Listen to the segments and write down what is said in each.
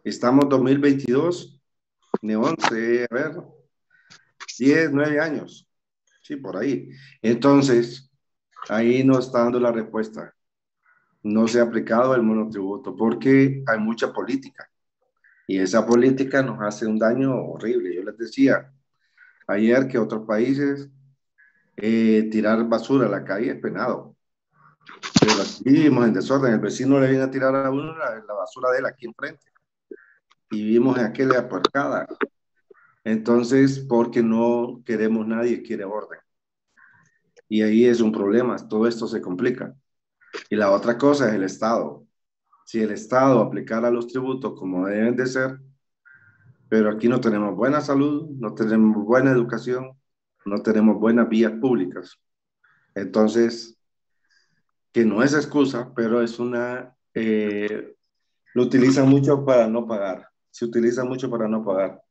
Estamos 2022, de 11, a ver, 10, 9 años. Sí, por ahí. Entonces, ahí nos está dando la respuesta. No se ha aplicado el monotributo porque hay mucha política y esa política nos hace un daño horrible. Yo les decía ayer que otros países tirar basura a la calle es penado, pero aquí vivimos en desorden. El vecino le viene a tirar a uno la basura de él aquí enfrente y vivimos en aquella aparcada. Entonces, porque no queremos, nadie quiere orden. Y ahí es un problema, todo esto se complica. Y la otra cosa es el Estado. Si el Estado aplicara los tributos como deben de ser, pero aquí no tenemos buena salud, no tenemos buena educación, no tenemos buenas vías públicas. Entonces, que no es excusa, pero es lo utilizan mucho para no pagar. Se utiliza mucho para no pagar.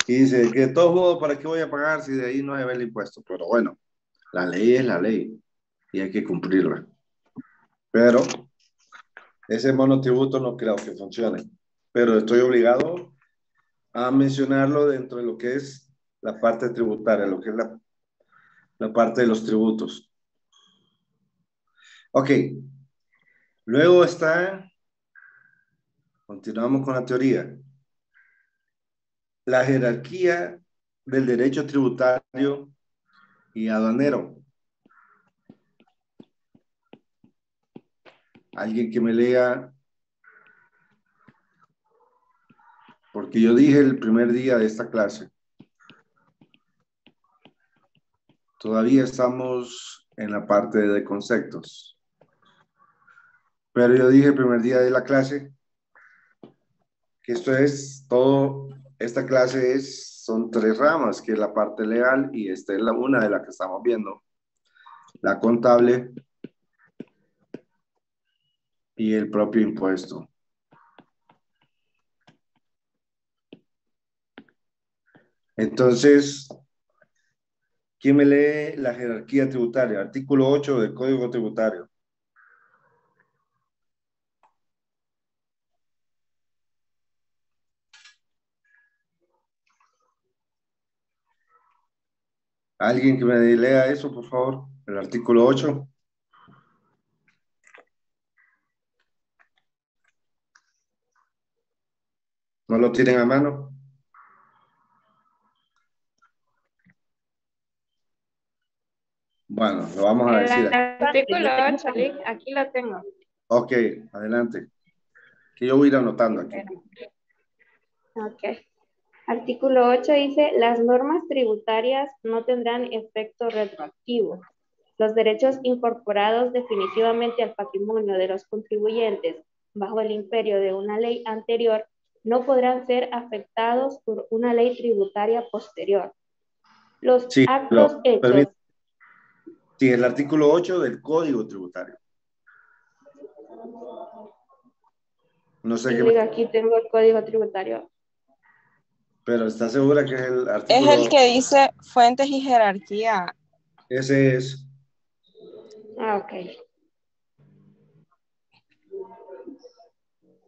Y dice que de todos modos, ¿para qué voy a pagar si de ahí no se ve el impuesto? Pero bueno, la ley es la ley y hay que cumplirla. Pero ese monotributo no creo que funcione. Pero estoy obligado a mencionarlo dentro de lo que es la parte tributaria, lo que es la parte de los tributos. Ok, luego está, continuamos con la teoría, la jerarquía del derecho tributario y aduanero. Alguien que me lea, porque yo dije el primer día de esta clase, todavía estamos en la parte de conceptos, pero yo dije el primer día de la clase que esto es todo, esta clase son tres ramas, que es la parte legal y esta es una de las que estamos viendo, la contable y el propio impuesto. Entonces, ¿quién me lee la jerarquía tributaria? Artículo 8 del Código Tributario. ¿Alguien que me lea eso, por favor? El artículo 8. ¿No lo tienen a mano? Bueno, lo vamos a El decir. artículo 8, aquí lo tengo. Ok, adelante. Que yo voy a ir anotando aquí. Ok. Artículo 8 dice, las normas tributarias no tendrán efecto retroactivo. Los derechos incorporados definitivamente al patrimonio de los contribuyentes bajo el imperio de una ley anterior no podrán ser afectados por una ley tributaria posterior. Los Sí, actos pero hechos. permítame. Sí, el artículo 8 del Código Tributario. No sé qué me... Y aquí tengo el código tributario. Pero ¿está segura que es el Es artículo? el que dice fuentes y jerarquía. Ese es. Ah, ok.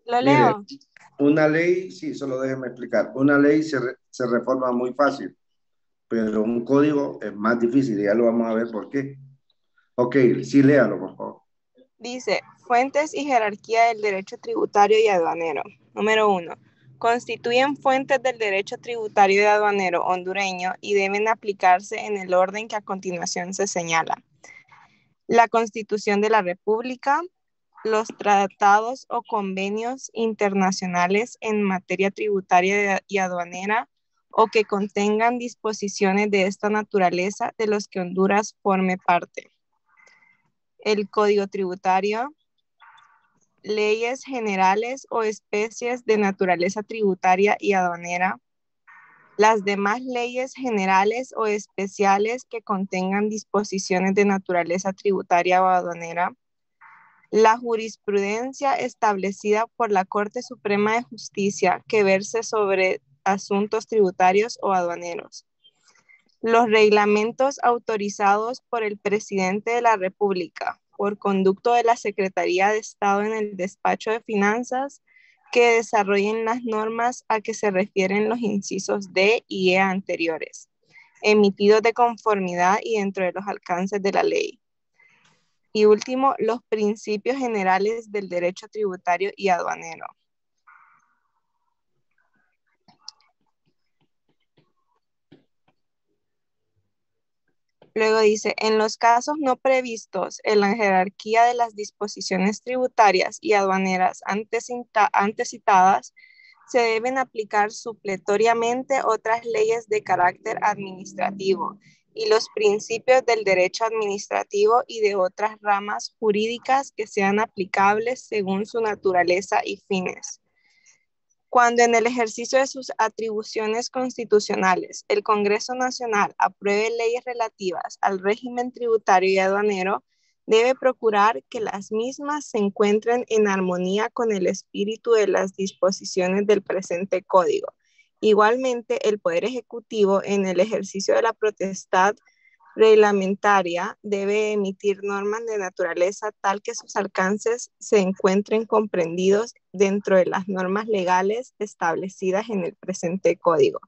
¿Lo Mire, leo? una ley, sí, solo déjeme explicar. Una ley se reforma muy fácil, pero un código es más difícil y ya lo vamos a ver por qué. Ok, sí, léalo, por favor. Dice, fuentes y jerarquía del derecho tributario y aduanero. Número 1. Constituyen fuentes del derecho tributario y aduanero hondureño y deben aplicarse en el orden que a continuación se señala. La Constitución de la República, los tratados o convenios internacionales en materia tributaria y aduanera o que contengan disposiciones de esta naturaleza de los que Honduras forme parte. El Código Tributario, leyes generales o especies de naturaleza tributaria y aduanera, las demás leyes generales o especiales que contengan disposiciones de naturaleza tributaria o aduanera, la jurisprudencia establecida por la Corte Suprema de Justicia que verse sobre asuntos tributarios o aduaneros, los reglamentos autorizados por el presidente de la República por conducto de la Secretaría de Estado en el Despacho de Finanzas que desarrollen las normas a que se refieren los incisos D y E anteriores, emitidos de conformidad y dentro de los alcances de la ley. Y último, los principios generales del derecho tributario y aduanero. Luego dice, en los casos no previstos en la jerarquía de las disposiciones tributarias y aduaneras antes citadas, se deben aplicar supletoriamente otras leyes de carácter administrativo y los principios del derecho administrativo y de otras ramas jurídicas que sean aplicables según su naturaleza y fines. Cuando en el ejercicio de sus atribuciones constitucionales el Congreso Nacional apruebe leyes relativas al régimen tributario y aduanero, debe procurar que las mismas se encuentren en armonía con el espíritu de las disposiciones del presente código. Igualmente, el Poder Ejecutivo, en el ejercicio de la potestad reglamentaria, debe emitir normas de naturaleza tal que sus alcances se encuentren comprendidos dentro de las normas legales establecidas en el presente código,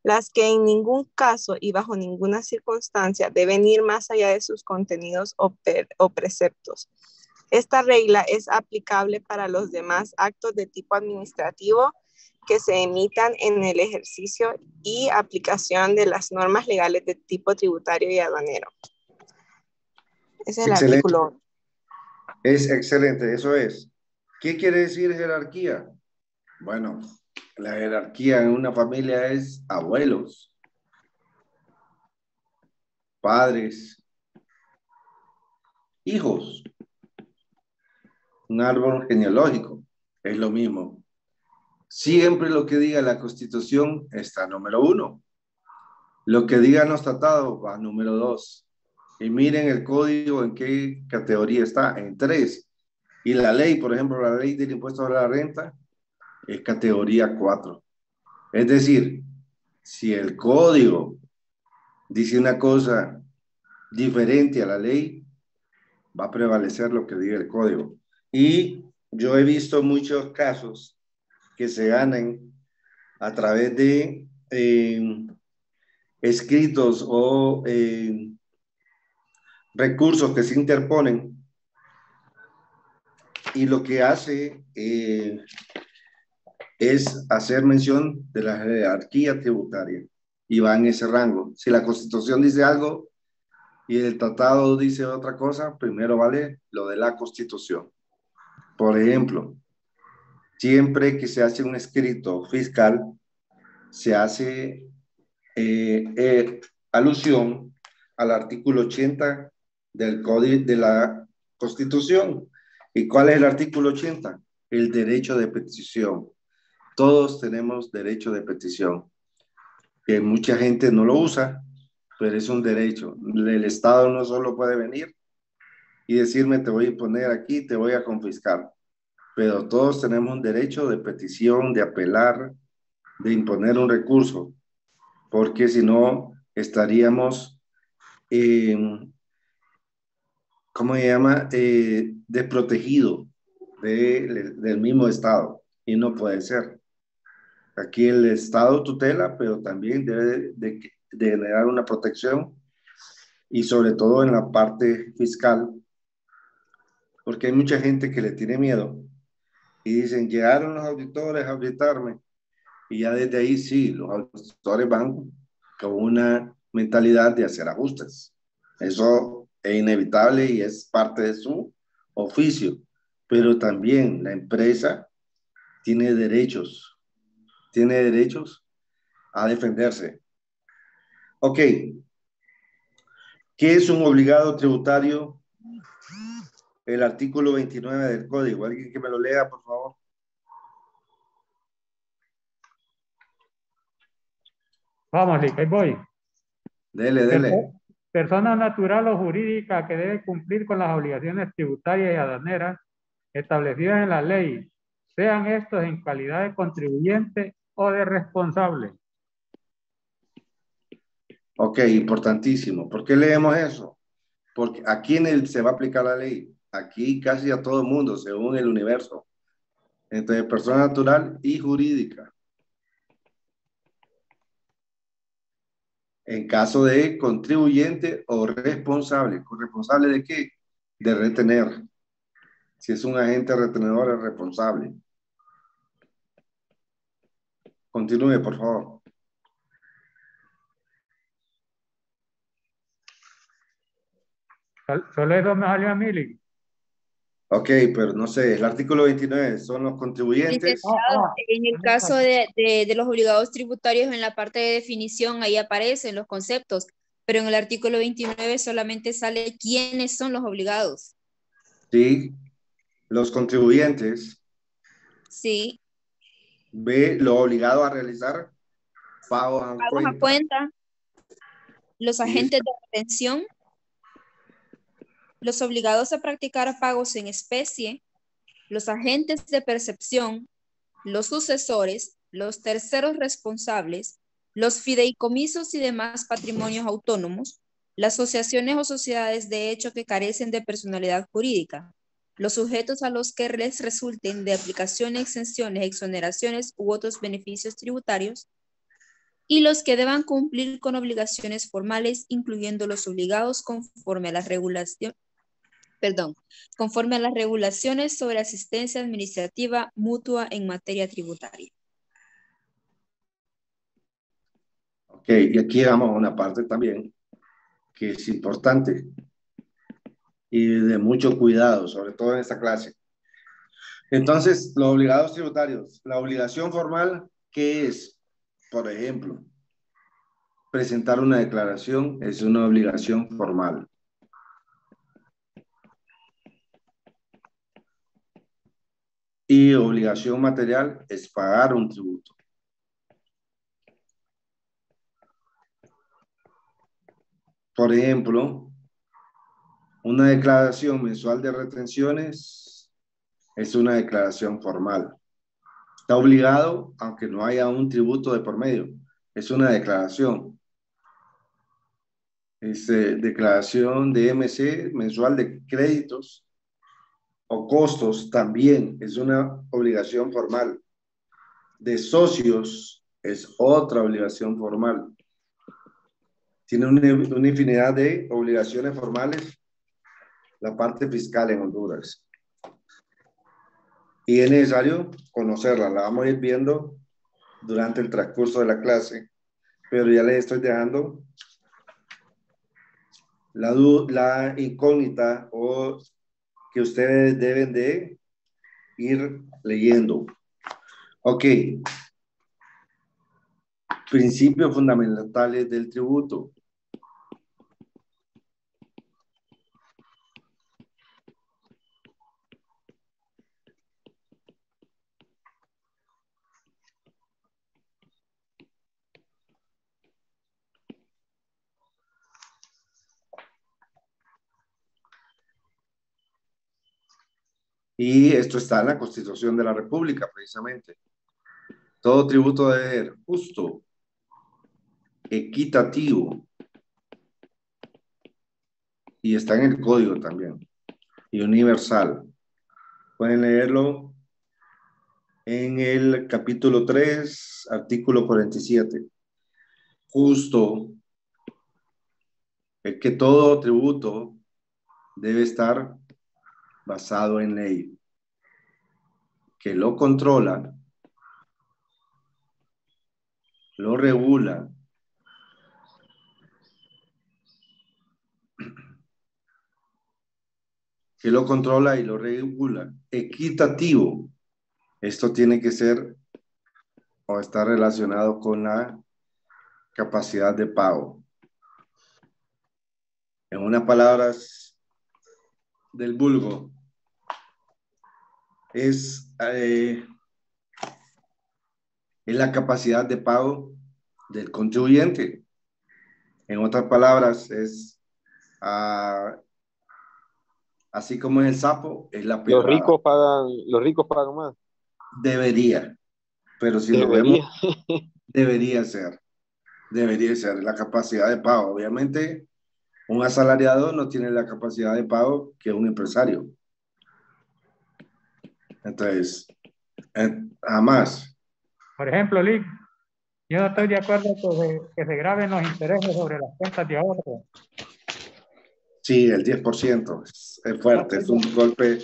las que en ningún caso y bajo ninguna circunstancia deben ir más allá de sus contenidos o preceptos. Esta regla es aplicable para los demás actos de tipo administrativo que se emitan en el ejercicio y aplicación de las normas legales de tipo tributario y aduanero. Ese es el Excelente. artículo. Es excelente, eso es. ¿Qué quiere decir jerarquía? Bueno, la jerarquía en una familia es abuelos, padres, hijos. Un árbol genealógico es lo mismo. Siempre lo que diga la Constitución está número 1. Lo que digan los tratados va número 2. Y miren el código en qué categoría está, en 3. Y la ley, por ejemplo, la ley del impuesto a la renta es categoría 4. Es decir, si el código dice una cosa diferente a la ley, va a prevalecer lo que diga el código. Y yo he visto muchos casos que se ganan a través de escritos o recursos que se interponen, y lo que hace es hacer mención de la jerarquía tributaria y va en ese rango. Si la Constitución dice algo y el tratado dice otra cosa, primero vale lo de la Constitución. Por ejemplo, siempre que se hace un escrito fiscal, se hace alusión al artículo 80 del Código de la Constitución. ¿Y cuál es el artículo 80? El derecho de petición. Todos tenemos derecho de petición, que mucha gente no lo usa, pero es un derecho. El Estado no solo puede venir y decirme te voy a poner aquí, te voy a confiscar, pero todos tenemos un derecho de petición, de apelar, de imponer un recurso, porque si no estaríamos, ¿cómo se llama? Desprotegido del mismo Estado, y no puede ser. Aquí el Estado tutela, pero también debe de generar una protección, y sobre todo en la parte fiscal, porque hay mucha gente que le tiene miedo y dicen, llegaron los auditores a auditarme, y ya desde ahí sí, los auditores van con una mentalidad de hacer ajustes. Eso es inevitable y es parte de su oficio, pero también la empresa tiene derechos a defenderse. Ok, ¿qué es un obligado tributario? El artículo 29 del código. ¿Alguien que me lo lea, por favor? Vamos, Lick, ahí voy. Dele. Persona natural o jurídica que debe cumplir con las obligaciones tributarias y aduaneras establecidas en la ley, sean estos en calidad de contribuyente o de responsable. Ok, importantísimo. ¿Por qué leemos eso? Porque ¿a quién se va a aplicar la ley? Aquí casi a todo el mundo, según el universo. entre persona natural y jurídica. En caso de contribuyente o responsable. ¿Responsable de qué? De retener. Si es un agente retenedor, es responsable. Continúe, por favor. Solo eso me salió a Mili. Ok, pero no sé, el artículo 29 son los contribuyentes. En el caso de los obligados tributarios, en la parte de definición, ahí aparecen los conceptos, pero en el artículo 29 solamente sale quiénes son los obligados. Sí, los contribuyentes. Sí, B, lo obligado a realizar pagos a pagos a cuenta, los Sí. agentes de retención, los obligados a practicar pagos en especie, los agentes de percepción, los sucesores, los terceros responsables, los fideicomisos y demás patrimonios autónomos, las asociaciones o sociedades de hecho que carecen de personalidad jurídica, los sujetos a los que les resulten de aplicación, exenciones, exoneraciones u otros beneficios tributarios, y los que deban cumplir con obligaciones formales, incluyendo los obligados conforme a las regulaciones sobre asistencia administrativa mutua en materia tributaria. Ok, y aquí vamos a una parte también que es importante y de mucho cuidado, sobre todo en esta clase. Entonces, los obligados tributarios, la obligación formal, ¿qué es? Por ejemplo, presentar una declaración es una obligación formal. Y obligación material es pagar un tributo. Por ejemplo, una declaración mensual de retenciones es una declaración formal. Está obligado, aunque no haya un tributo de por medio. Es una declaración. Es declaración de MC mensual de créditos o costos también es una obligación formal. De socios es otra obligación formal. Tiene una infinidad de obligaciones formales la parte fiscal en Honduras. Y es necesario conocerla. La vamos a ir viendo durante el transcurso de la clase, pero ya les estoy dejando la incógnita o que ustedes deben de ir leyendo. Ok. Principios fundamentales del tributo. Y esto está en la Constitución de la República, precisamente. Todo tributo debe ser justo, equitativo, y está en el Código también, y universal. Pueden leerlo en el capítulo 3, artículo 47. Justo, es que todo tributo debe estar basado en ley, que lo controla, lo regula, que lo controla y lo regula. Equitativo, esto tiene que ser o está relacionado con la capacidad de pago. En unas palabras del vulgo, es la capacidad de pago del contribuyente. En otras palabras, es así como es el sapo, es la pedrada. Los ricos pagan más. Debería, pero si lo vemos, debería ser la capacidad de pago. Obviamente, un asalariado no tiene la capacidad de pago que un empresario. Entonces, Jamás. Por ejemplo, Lick, yo no estoy de acuerdo que se graben los intereses sobre las cuentas de ahorro. Sí, el 10% es fuerte, es un golpe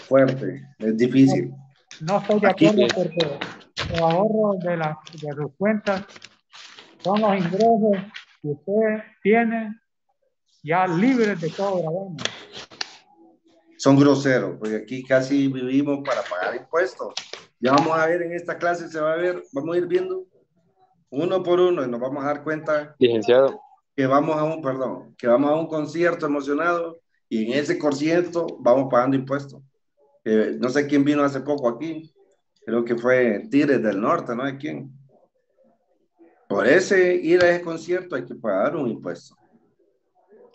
fuerte, es difícil. No estoy de Aquí, acuerdo porque los ahorros de sus cuentas son los ingresos que usted tiene ya libres de todo gravamen. son groseros, porque aquí casi vivimos para pagar impuestos. Ya vamos a ver en esta clase, se va a ver, vamos a ir viendo uno por uno y nos vamos a dar cuenta Licenciado, que vamos a un concierto emocionado y en ese concierto vamos pagando impuestos. No sé quién vino hace poco aquí, creo que fue Tigres del Norte, ¿no? ¿De quién? Por ir a ese concierto hay que pagar un impuesto.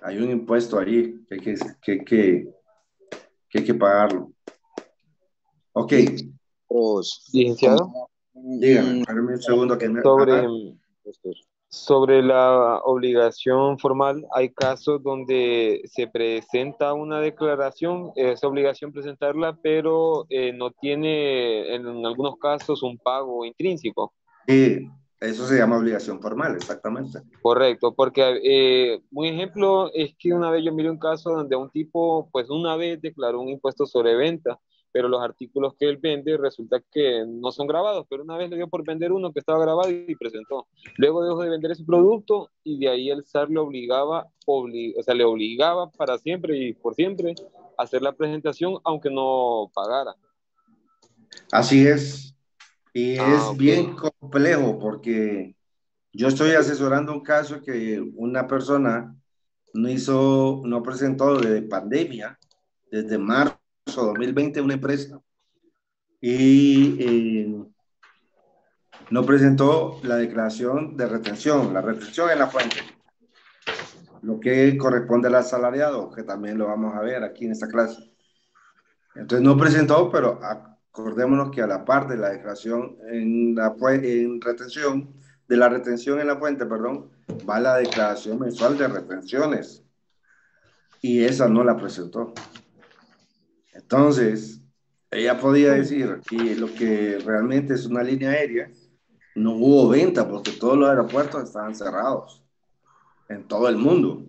Hay un impuesto ahí que hay que pagarlo. Ok, licenciado, dígame, espérame un segundo que me... sobre, sobre la obligación formal, hay casos donde se presenta una declaración, es obligación presentarla, pero no tiene en algunos casos un pago intrínseco. Sí, eso se llama obligación formal, exactamente. Correcto, porque un ejemplo es que una vez yo miré un caso donde un tipo, pues una vez declaró un impuesto sobre venta, pero los artículos que él vende resulta que no son grabados, pero una vez le dio por vender uno que estaba grabado y presentó. Luego dejó de vender ese producto y de ahí el SAR le obligaba, o sea, le obligaba para siempre y por siempre a hacer la presentación aunque no pagara. Así es, y es Ok. bien complejo porque yo estoy asesorando un caso que una persona no presentó de pandemia, desde marzo de 2020 una empresa, y no presentó la declaración de retención, la retención en la fuente, lo que corresponde al asalariado, que también lo vamos a ver aquí en esta clase. Entonces no presentó, pero acordémonos que a la par de la declaración en retención, de la retención en la fuente, perdón, va la declaración mensual de retenciones y esa no la presentó. Entonces, ella podía decir que lo que realmente es una línea aérea, no hubo venta porque todos los aeropuertos estaban cerrados en todo el mundo.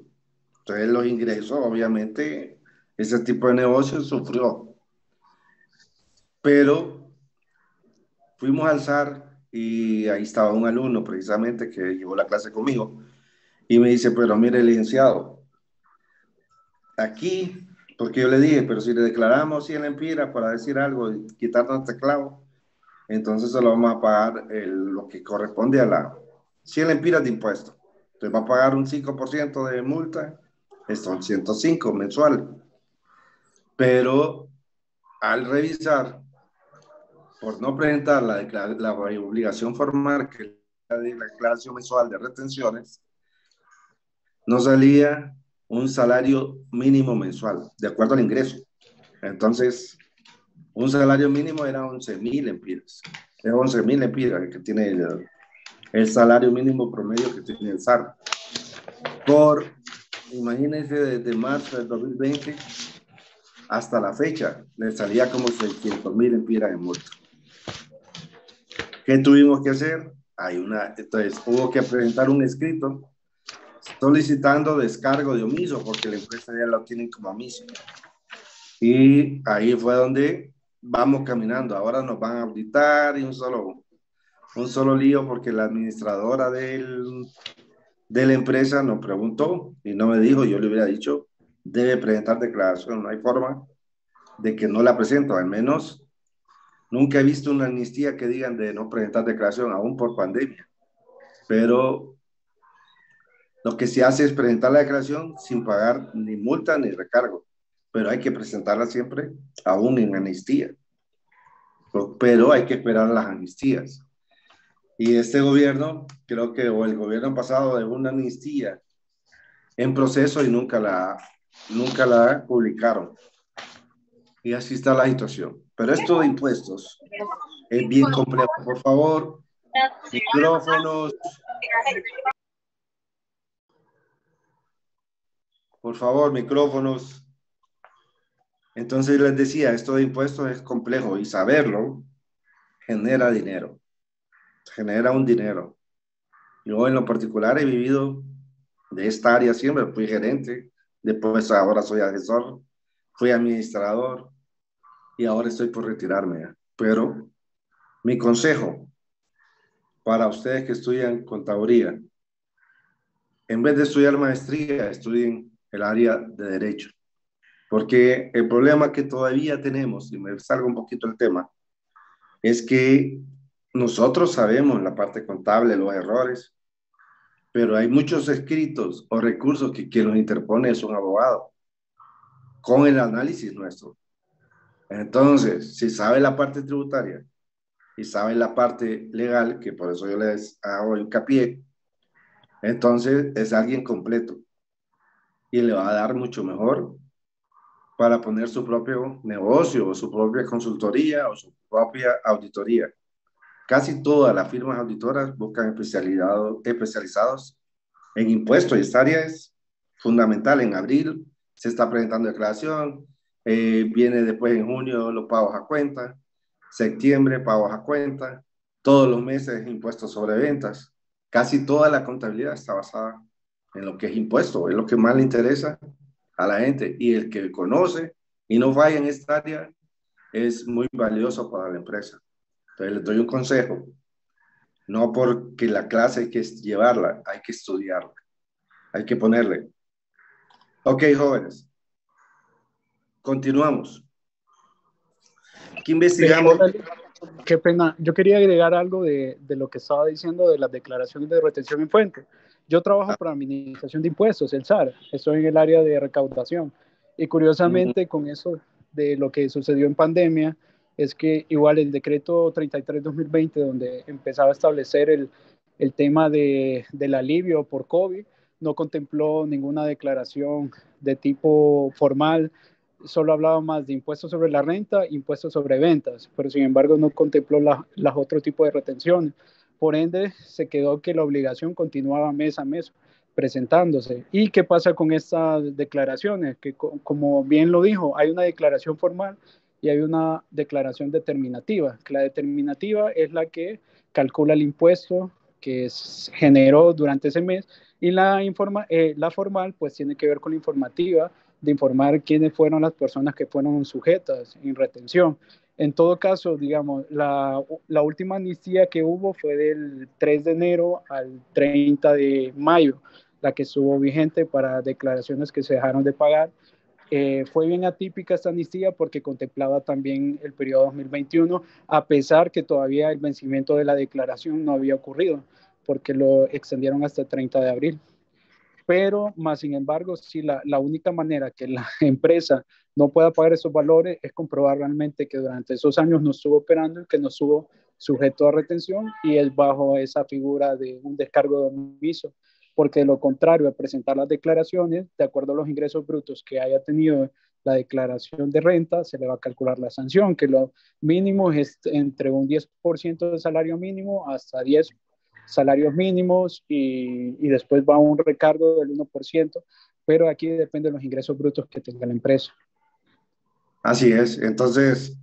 Entonces los ingresos, obviamente, ese tipo de negocio sufrió. Pero fuimos al SAR y ahí estaba un alumno precisamente que llevó la clase conmigo y me dice, pero mire, licenciado, aquí, porque yo le dije, pero si le declaramos 100 lempiras para decir algo y quitarnos este clavo, entonces se lo vamos a pagar lo que corresponde a la 100 lempiras de impuesto. Entonces va a pagar un 5% de multa, son 105 mensual. Pero al revisar, por no presentar la obligación formal, que es la declaración mensual de retenciones, no salía un salario mínimo mensual, de acuerdo al ingreso. Entonces, un salario mínimo era 11,000 lempiras. Es 11,000 lempiras que tiene el salario mínimo promedio que tiene el SAR. Imagínense, desde marzo del 2020 hasta la fecha, le salía como 600,000 lempiras en multa. ¿Qué tuvimos que hacer? Entonces, hubo que presentar un escrito solicitando descargo de omiso, porque la empresa ya lo tienen como omiso. Y ahí fue donde vamos caminando. Ahora nos van a auditar y un solo lío, porque la administradora de la empresa nos preguntó y no me dijo, yo le hubiera dicho, debe presentar declaración. No hay forma de que no la presento, al menos nunca he visto una amnistía que digan de no presentar declaración, aún por pandemia. Pero lo que se hace es presentar la declaración sin pagar ni multa ni recargo, pero hay que presentarla siempre aún en amnistía. Pero hay que esperar las amnistías. Y este gobierno, creo que, o el gobierno pasado, dejó una amnistía en proceso y nunca la publicaron. Y así está la situación. Pero esto de impuestos es bien complejo. Por favor, micrófonos. Por favor, micrófonos. Entonces les decía, esto de impuestos es complejo y saberlo genera dinero, genera un dinero. Yo en lo particular he vivido de esta área siempre, fui gerente, después ahora soy asesor, fui administrador y ahora estoy por retirarme. ¿Ya? Pero mi consejo para ustedes que estudian contaduría, en vez de estudiar maestría, estudien el área de derecho. Porque el problema que todavía tenemos, y me salgo un poquito el tema, es que nosotros sabemos la parte contable, los errores, pero hay muchos escritos o recursos que quien los interpone es un abogado, con el análisis nuestro. Entonces, si sabe la parte tributaria y sabe la parte legal, que por eso yo les hago hincapié, entonces es alguien completo y le va a dar mucho mejor para poner su propio negocio o su propia consultoría o su propia auditoría. Casi todas las firmas auditoras buscan especializados en impuestos y esta área es fundamental. En abril se está presentando declaración, viene después en junio los pagos a cuenta, septiembre pagos a cuenta, todos los meses impuestos sobre ventas. Casi toda la contabilidad está basada en lo que es impuesto, es lo que más le interesa a la gente y el que conoce y no falla en esta área es muy valioso para la empresa. Entonces les doy un consejo, no porque la clase hay que llevarla, hay que estudiarla, hay que ponerle. Ok, jóvenes, continuamos. Aquí investigamos. Órale, qué pena. Yo quería agregar algo de lo que estaba diciendo de las declaraciones de retención en fuente. Yo trabajo para Administración de Impuestos, el SAR. Estoy en el área de recaudación. Y curiosamente, con eso de lo que sucedió en pandemia, es que igual el decreto 33-2020, donde empezaba a establecer el tema del alivio por COVID, no contempló ninguna declaración de tipo formal, solo hablaba más de impuestos sobre la renta, impuestos sobre ventas, pero sin embargo no contempló las otro tipo de retenciones. Por ende, se quedó que la obligación continuaba mes a mes presentándose. ¿Y qué pasa con estas declaraciones? Que como bien lo dijo, hay una declaración formal y hay una declaración determinativa. La determinativa es la que calcula el impuesto que generó durante ese mes y la formal pues tiene que ver con la informativa de informar quiénes fueron las personas que fueron sujetas en retención. En todo caso, digamos, la última amnistía que hubo fue del 3 de enero al 30 de mayo, la que estuvo vigente para declaraciones que se dejaron de pagar. Fue bien atípica esta amnistía porque contemplaba también el periodo 2021, a pesar que todavía el vencimiento de la declaración no había ocurrido, porque lo extendieron hasta el 30 de abril. Pero, más sin embargo, sí, la única manera que la empresa no pueda pagar esos valores es comprobar realmente que durante esos años no estuvo operando y que no estuvo sujeto a retención y es bajo esa figura de un descargo de omiso, porque de lo contrario, al presentar las declaraciones, de acuerdo a los ingresos brutos que haya tenido la declaración de renta, se le va a calcular la sanción, que lo mínimo es entre un 10% de salario mínimo hasta 10 salarios mínimos y después va un recargo del 1%, pero aquí depende de los ingresos brutos que tenga la empresa. Así es, entonces,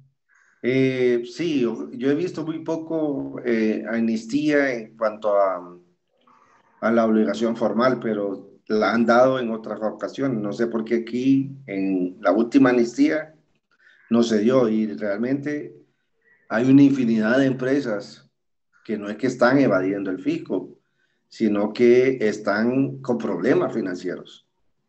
sí, yo he visto muy poco amnistía en cuanto a la obligación formal, pero la han dado en otras ocasiones. No sé por qué aquí en la última amnistía no se dio y realmente hay una infinidad de empresas que no es que están evadiendo el fisco, sino que están con problemas financieros.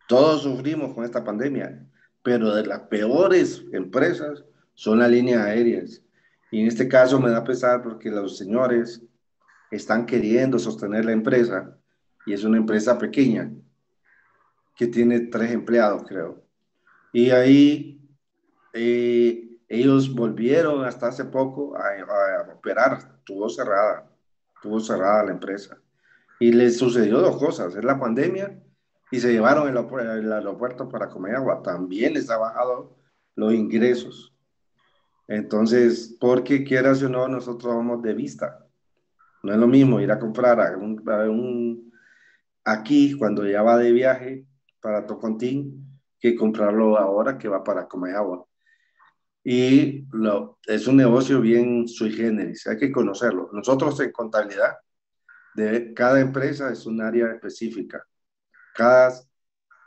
Todos sufrimos con esta pandemia, pero de las peores empresas son las líneas aéreas. Y en este caso me da pesar porque los señores están queriendo sostener la empresa y es una empresa pequeña que tiene 3 empleados, creo. Y ahí ellos volvieron hasta hace poco a operar, estuvo cerrada la empresa. Y les sucedió 2 cosas, es la pandemia y se llevaron el aeropuerto para Comayagua. También les ha bajado los ingresos. Entonces, porque quieras o no, nosotros vamos de vista. No es lo mismo ir a comprar aquí cuando ya va de viaje para Tocontín que comprarlo ahora que va para Comayagua. y es un negocio bien sui generis, hay que conocerlo. Nosotros en contabilidad, de cada empresa es un área específica, cada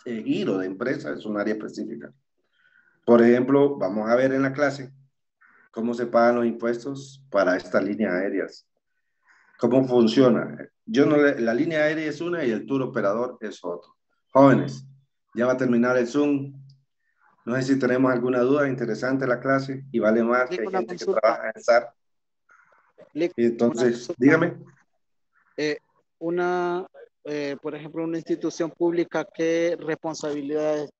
giro de empresa es un área específica. Por ejemplo, vamos a ver en la clase cómo se pagan los impuestos para estas líneas aéreas, cómo funciona. La línea aérea es una y el tour operador es otro. Jóvenes, ya va a terminar el Zoom. No sé si tenemos alguna duda. Interesante la clase y vale más que hay Una gente que consulta. trabaja en SAR. Lick, Y entonces, consulta. dígame. Por ejemplo, una institución pública, ¿qué responsabilidades